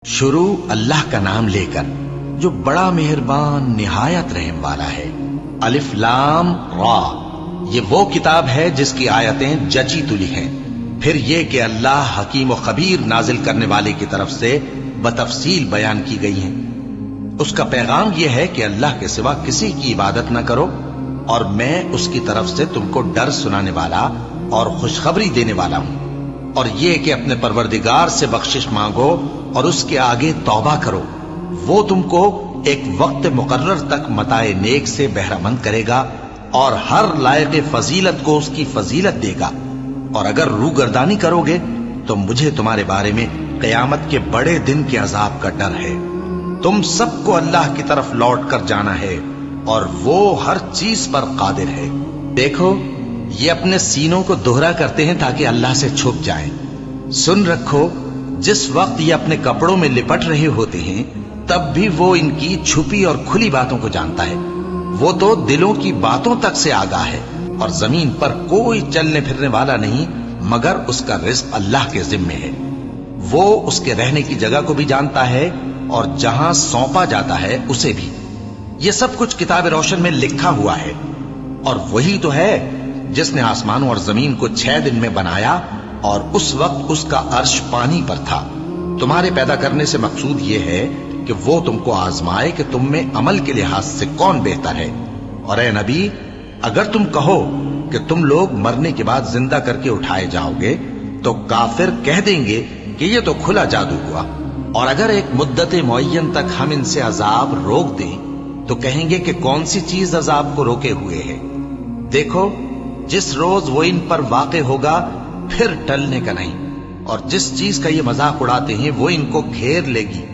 شروع اللہ کا نام لے کر جو بڑا مہربان نہایت رحم والا ہے۔ الف لام را، یہ وہ کتاب ہے جس کی آیتیں جچی تلی ہیں۔ پھر یہ کہ اللہ حکیم و خبیر نازل کرنے والے کی طرف سے بتفصیل بیان کی گئی ہیں۔ اس کا پیغام یہ ہے کہ اللہ کے سوا کسی کی عبادت نہ کرو، اور میں اس کی طرف سے تم کو ڈر سنانے والا اور خوشخبری دینے والا ہوں، اور یہ کہ اپنے پروردگار سے بخشش مانگو اور اس کے آگے توبہ کرو، وہ تم کو ایک وقت مقرر تک متاع نیک سے بہرہ مند کرے گا اور ہر لائق فضیلت کو اس کی فضیلت دے گا، اور اگر روگردانی کرو گے تو مجھے تمہارے بارے میں قیامت کے بڑے دن کے عذاب کا ڈر ہے۔ تم سب کو اللہ کی طرف لوٹ کر جانا ہے اور وہ ہر چیز پر قادر ہے۔ دیکھو، یہ اپنے سینوں کو دوہرا کرتے ہیں تاکہ اللہ سے چھپ جائیں۔ سن رکھو، جس وقت یہ اپنے کپڑوں میں لپٹ رہے ہوتے ہیں تب بھی وہ ان کی چھپی اور کھلی باتوں کو جانتا ہے۔ وہ تو دلوں کی باتوں تک سے آگاہ ہے، اور زمین پر کوئی چلنے پھرنے والا نہیں مگر اس کا رزق اللہ کے ذمے ہے۔ وہ اس کے رہنے کی جگہ کو بھی جانتا ہے اور جہاں سونپا جاتا ہے اسے بھی۔ یہ سب کچھ کتاب روشن میں لکھا ہوا ہے، اور وہی تو ہے جس نے آسمانوں اور زمین کو 6 دن میں بنایا، اور اس وقت اس کا عرش پانی پر تھا۔ تمہارے پیدا کرنے سے مقصود یہ ہے کہ وہ تم کو آزمائے کہ تم میں عمل کے لحاظ سے کون بہتر ہے۔ اور اے نبی، اگر تم کہو کہ تم لوگ مرنے کے بعد زندہ کر کے اٹھائے جاؤ گے تو کافر کہہ دیں گے کہ یہ تو کھلا جادو ہوا، اور اگر ایک مدت معین تک ہم ان سے عذاب روک دیں تو کہیں گے کہ کون سی چیز عذاب کو روکے ہوئے ہے۔ دیکھو، جس روز وہ ان پر واقع ہوگا پھر ٹلنے کا نہیں، اور جس چیز کا یہ مذاق اڑاتے ہیں وہ ان کو گھیر لے گی۔